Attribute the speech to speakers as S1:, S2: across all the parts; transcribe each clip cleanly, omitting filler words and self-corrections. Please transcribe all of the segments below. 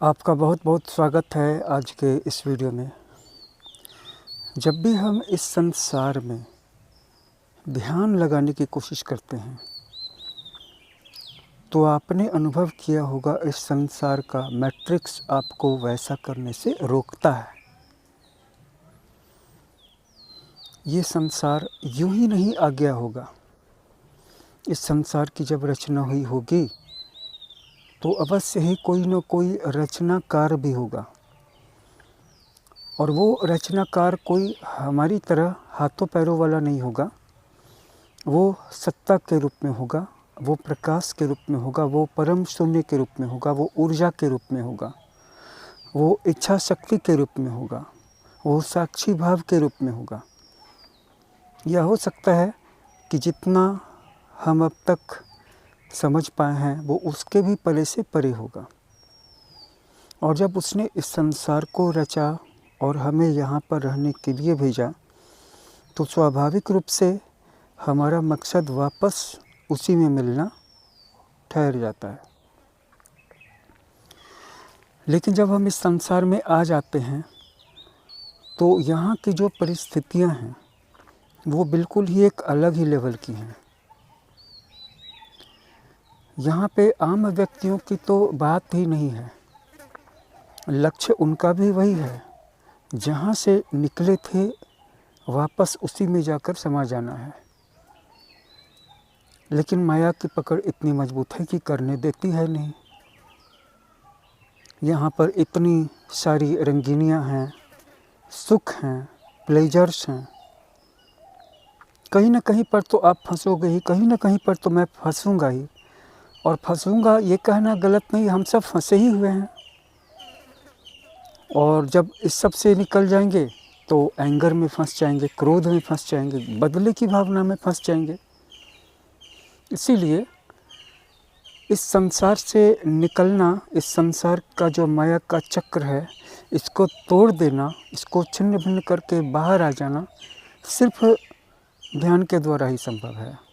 S1: आपका बहुत बहुत स्वागत है आज के इस वीडियो में। जब भी हम इस संसार में ध्यान लगाने की कोशिश करते हैं तो आपने अनुभव किया होगा इस संसार का मैट्रिक्स आपको वैसा करने से रोकता है। ये संसार यूं ही नहीं आ गया होगा। इस संसार की जब रचना हुई होगी तो अवश्य ही कोई न कोई रचनाकार भी होगा, और वो रचनाकार कोई हमारी तरह हाथों पैरों वाला नहीं होगा। वो सत्ता के रूप में होगा, वो प्रकाश के रूप में होगा, वो परम शून्य के रूप में होगा, वो ऊर्जा के रूप में होगा, वो इच्छा शक्ति के रूप में होगा, वो साक्षी भाव के रूप में होगा। यह हो सकता है कि जितना हम अब तक समझ पाए हैं वो उसके भी परे से परे होगा। और जब उसने इस संसार को रचा और हमें यहाँ पर रहने के लिए भेजा तो स्वाभाविक रूप से हमारा मकसद वापस उसी में मिलना ठहर जाता है। लेकिन जब हम इस संसार में आ जाते हैं तो यहाँ की जो परिस्थितियाँ हैं वो बिल्कुल ही एक अलग ही लेवल की हैं। यहाँ पे आम व्यक्तियों की तो बात ही नहीं है। लक्ष्य उनका भी वही है, जहाँ से निकले थे वापस उसी में जाकर समा जाना है। लेकिन माया की पकड़ इतनी मजबूत है कि करने देती है नहीं। यहाँ पर इतनी सारी रंगीनियाँ हैं, सुख हैं, प्लेजर्स हैं। कहीं ना कहीं पर तो आप फंसोगे ही, कहीं ना कहीं पर तो मैं फंसूंगा ही। और फंसूंगा ये कहना गलत नहीं, हम सब फंसे ही हुए हैं। और जब इस सब से निकल जाएंगे तो एंगर में फंस जाएंगे, क्रोध में फंस जाएंगे, बदले की भावना में फंस जाएंगे। इसीलिए इस संसार से निकलना, इस संसार का जो माया का चक्र है इसको तोड़ देना, इसको छिन्न भिन्न करके बाहर आ जाना सिर्फ ध्यान के द्वारा ही संभव है।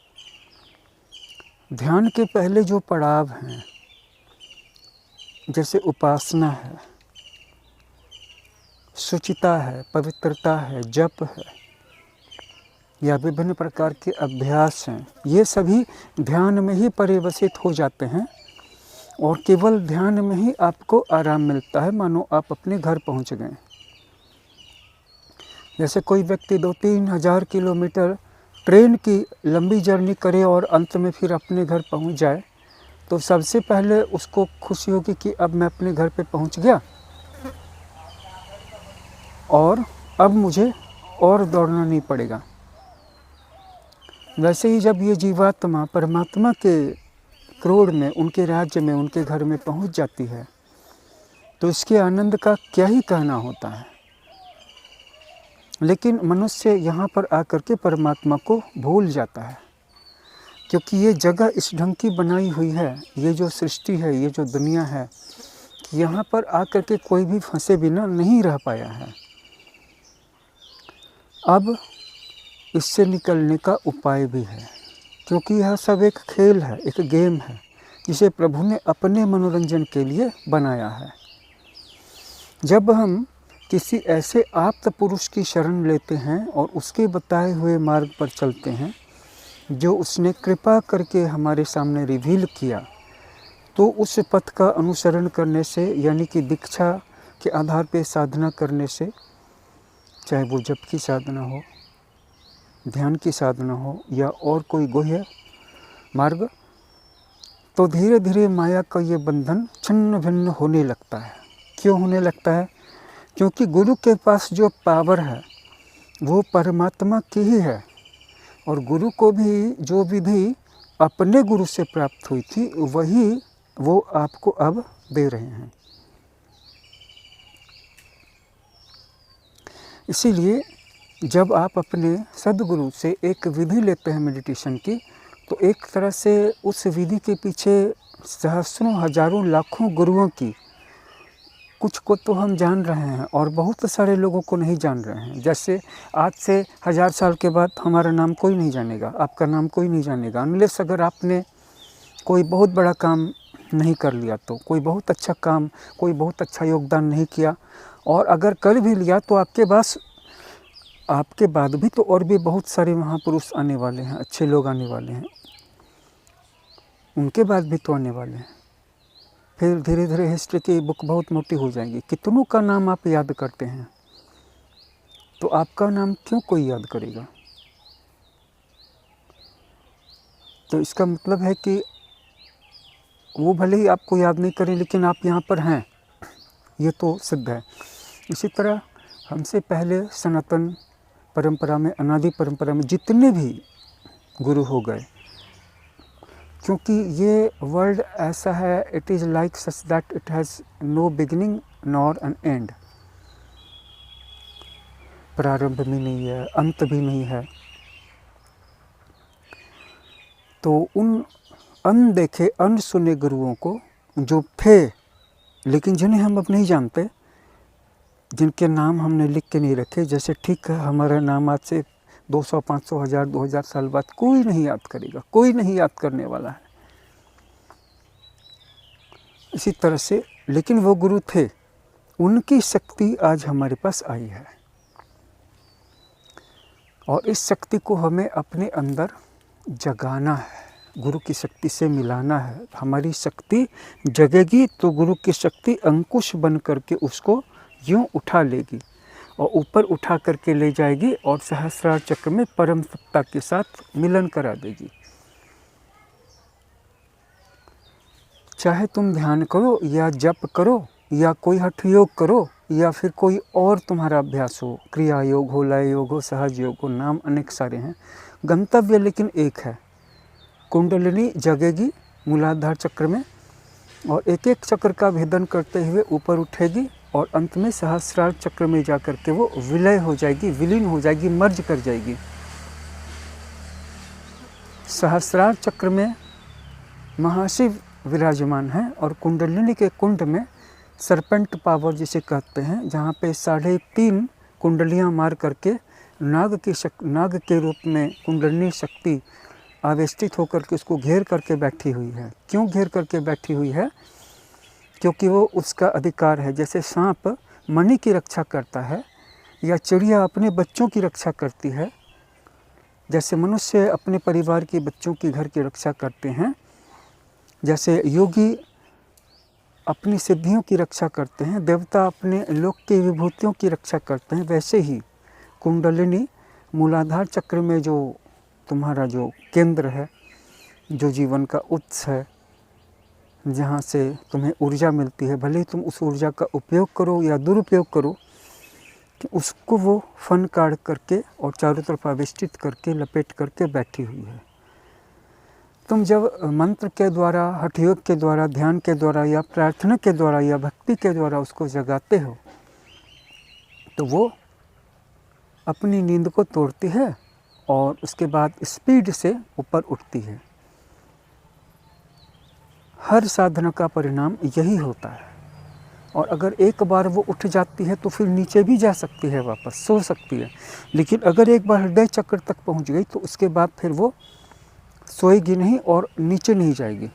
S1: ध्यान के पहले जो पड़ाव हैं, जैसे उपासना है, शुचिता है, पवित्रता है, जप है, या विभिन्न प्रकार के अभ्यास हैं, ये सभी ध्यान में ही परिवसित हो जाते हैं। और केवल ध्यान में ही आपको आराम मिलता है, मानो आप अपने घर पहुंच गए। जैसे कोई व्यक्ति 2-3 हज़ार किलोमीटर ट्रेन की लंबी जर्नी करे और अंत में फिर अपने घर पहुंच जाए, तो सबसे पहले उसको खुशी होगी कि अब मैं अपने घर पे पहुंच गया और अब मुझे और दौड़ना नहीं पड़ेगा। वैसे ही जब ये जीवात्मा परमात्मा के क्रोड़ में, उनके राज्य में, उनके घर में पहुंच जाती है तो इसके आनंद का क्या ही कहना होता है। लेकिन मनुष्य यहाँ पर आकर के परमात्मा को भूल जाता है, क्योंकि ये जगह इस ढंग की बनाई हुई है, ये जो सृष्टि है, ये जो दुनिया है, कि यहाँ पर आकर के कोई भी फंसे बिना नहीं रह पाया है। अब इससे निकलने का उपाय भी है, क्योंकि यह सब एक खेल है, एक गेम है, जिसे प्रभु ने अपने मनोरंजन के लिए बनाया है। जब हम किसी ऐसे आप्त पुरुष की शरण लेते हैं और उसके बताए हुए मार्ग पर चलते हैं जो उसने कृपा करके हमारे सामने रिवील किया, तो उस पथ का अनुसरण करने से, यानी कि दीक्षा के आधार पर साधना करने से, चाहे वो जप की साधना हो, ध्यान की साधना हो या और कोई गुह्य मार्ग, तो धीरे धीरे माया का ये बंधन छिन्न भिन्न होने लगता है। क्यों होने लगता है? क्योंकि गुरु के पास जो पावर है वो परमात्मा की ही है, और गुरु को भी जो विधि अपने गुरु से प्राप्त हुई थी वही वो आपको अब दे रहे हैं। इसीलिए जब आप अपने सद्गुरु से एक विधि लेते हैं मेडिटेशन की, तो एक तरह से उस विधि के पीछे सहस्रों, हजारों, लाखों गुरुओं की, कुछ को तो हम जान रहे हैं और बहुत सारे लोगों को नहीं जान रहे हैं। जैसे आज से 1000 साल के बाद हमारा नाम कोई नहीं जानेगा, आपका नाम कोई नहीं जानेगा, अनलेस अगर आपने कोई बहुत बड़ा काम नहीं कर लिया तो, कोई बहुत अच्छा काम, कोई बहुत अच्छा योगदान नहीं किया, और अगर कर भी लिया तो आपके बाद भी तो और भी बहुत सारे महापुरुष आने वाले हैं, अच्छे लोग आने वाले हैं, उनके बाद भी तो आने वाले हैं। फिर धीरे धीरे हिस्ट्री की बुक बहुत मोटी हो जाएगी। कितनों का नाम आप याद करते हैं, तो आपका नाम क्यों कोई याद करेगा? तो इसका मतलब है कि वो भले ही आपको याद नहीं करें, लेकिन आप यहाँ पर हैं, ये तो सिद्ध है। इसी तरह हमसे पहले सनातन परंपरा में, अनादि परंपरा में जितने भी गुरु हो गए, क्योंकि ये वर्ल्ड ऐसा है, it is like such that it has no beginning nor an end. प्रारंभ भी नहीं है, अंत भी नहीं है। तो उन अनदेखे अनसुने गुरुओं को जो थे, लेकिन जिन्हें हम अब नहीं जानते, जिनके नाम हमने लिख के नहीं रखे, जैसे ठीक है हमारा नाम आज से 200, 500, 1000, 2000 साल बाद कोई नहीं याद करेगा, कोई नहीं याद करने वाला है। इसी तरह से, लेकिन वो गुरु थे, उनकी शक्ति आज हमारे पास आई है, और इस शक्ति को हमें अपने अंदर जगाना है, गुरु की शक्ति से मिलाना है। हमारी शक्ति जगेगी तो गुरु की शक्ति अंकुश बन करके उसको यूँ उठा लेगी और ऊपर उठा करके ले जाएगी और सहस्रार चक्र में परम सत्ता के साथ मिलन करा देगी। चाहे तुम ध्यान करो या जप करो या कोई हठ योग करो या फिर कोई और तुम्हारा अभ्यास हो, क्रिया योग हो, लय योग हो, सहज योग हो, नाम अनेक सारे हैं, गंतव्य लेकिन एक है। कुंडलिनी जगेगी मूलाधार चक्र में और एक एक चक्र का भेदन करते हुए ऊपर उठेगी और अंत में सहस्रार चक्र में जाकर के वो विलय हो जाएगी, विलीन हो जाएगी, मर्ज कर जाएगी। सहस्रार चक्र में महाशिव विराजमान है और कुंडलिनी के कुंड में सरपेंट पावर जिसे कहते हैं, जहाँ पे 3.5 कुंडलियाँ मार करके नाग के रूप में कुंडलिनी शक्ति आवेष्टित होकर के उसको घेर करके बैठी हुई है। क्यों घेर करके बैठी हुई है? क्योंकि वो उसका अधिकार है। जैसे सांप मणि की रक्षा करता है या चिड़िया अपने बच्चों की रक्षा करती है, जैसे मनुष्य अपने परिवार के बच्चों की घर की रक्षा करते हैं, जैसे योगी अपनी सिद्धियों की रक्षा करते हैं, देवता अपने लोक की विभूतियों की रक्षा करते हैं, वैसे ही कुंडलिनी मूलाधार चक्र में जो तुम्हारा जो केंद्र है, जो जीवन का उत्स है, जहाँ से तुम्हें ऊर्जा मिलती है, भले ही तुम उस ऊर्जा का उपयोग करो या दुरुपयोग करो, कि उसको वो फन काट करके और चारों तरफ आविष्टित करके लपेट करके बैठी हुई है। तुम जब मंत्र के द्वारा, हठ योग के द्वारा, ध्यान के द्वारा या प्रार्थना के द्वारा या भक्ति के द्वारा उसको जगाते हो, तो वो अपनी नींद को तोड़ती है और उसके बाद स्पीड से ऊपर उठती है। हर साधना का परिणाम यही होता है। और अगर एक बार वो उठ जाती है तो फिर नीचे भी जा सकती है, वापस सो सकती है, लेकिन अगर एक बार हृदय चक्र तक पहुंच गई तो उसके बाद फिर वो सोएगी नहीं और नीचे नहीं जाएगी,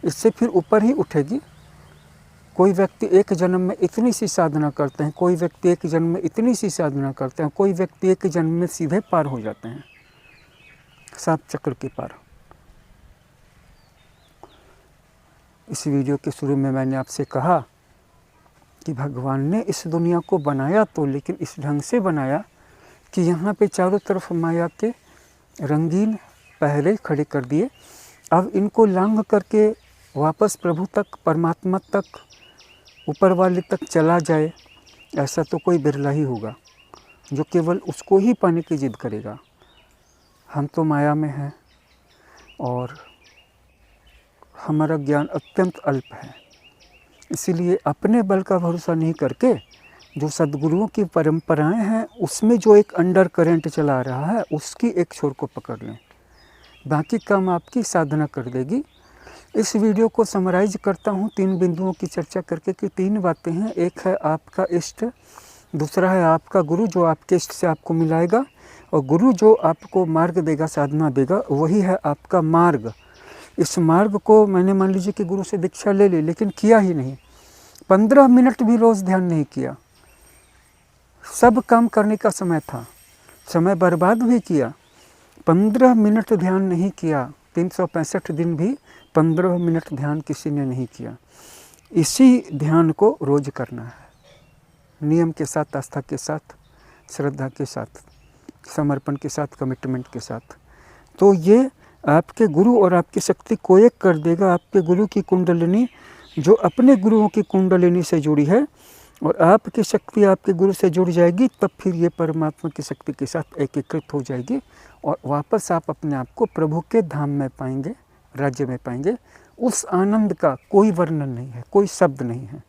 S1: इससे फिर ऊपर ही उठेगी। कोई व्यक्ति एक जन्म में इतनी सी साधना करते हैं, कोई व्यक्ति एक जन्म में इतनी सी साधना करते हैं, कोई व्यक्ति एक जन्म में सीधे पार हो जाते हैं, 7 चक्र के पार। इस वीडियो के शुरू में मैंने आपसे कहा कि भगवान ने इस दुनिया को बनाया तो, लेकिन इस ढंग से बनाया कि यहाँ पे चारों तरफ माया के रंगीन पहरे खड़े कर दिए। अब इनको लांघ करके वापस प्रभु तक, परमात्मा तक, ऊपर वाले तक चला जाए, ऐसा तो कोई बिरला ही होगा जो केवल उसको ही पाने की जिद करेगा। हम तो माया में हैं और हमारा ज्ञान अत्यंत अल्प है, इसीलिए अपने बल का भरोसा नहीं करके जो सद्गुरुओं की परंपराएं हैं उसमें जो एक अंडर करंट चला रहा है उसकी एक छोर को पकड़ लें, बाकी काम आपकी साधना कर देगी। इस वीडियो को समराइज करता हूँ 3 बिंदुओं की चर्चा करके कि 3 बातें हैं। एक है आपका इष्ट, दूसरा है आपका गुरु जो आपके इष्ट से आपको मिलाएगा, और गुरु जो आपको मार्ग देगा, साधना देगा, वही है आपका मार्ग। इस मार्ग को मैंने मान लीजिए कि गुरु से दीक्षा ले ली, लेकिन किया ही नहीं, 15 मिनट भी रोज़ ध्यान नहीं किया। सब काम करने का समय था, समय बर्बाद भी किया, 15 मिनट ध्यान नहीं किया। 365 दिन भी 15 मिनट ध्यान किसी ने नहीं किया। इसी ध्यान को रोज करना है, नियम के साथ, आस्था के साथ, श्रद्धा के साथ, समर्पण के साथ, कमिटमेंट के साथ। तो ये आपके गुरु और आपकी शक्ति को एक कर देगा। आपके गुरु की कुंडलिनी जो अपने गुरुओं की कुंडलिनी से जुड़ी है और आपकी शक्ति आपके गुरु से जुड़ जाएगी, तब फिर ये परमात्मा की शक्ति के साथ एकीकृत हो जाएगी और वापस आप अपने आप को प्रभु के धाम में पाएंगे, राज्य में पाएंगे। उस आनंद का कोई वर्णन नहीं है, कोई शब्द नहीं है।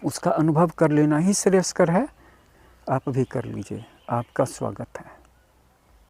S1: उसका अनुभव कर लेना ही श्रेयस्कर है। आप भी कर लीजिए। आपका स्वागत है।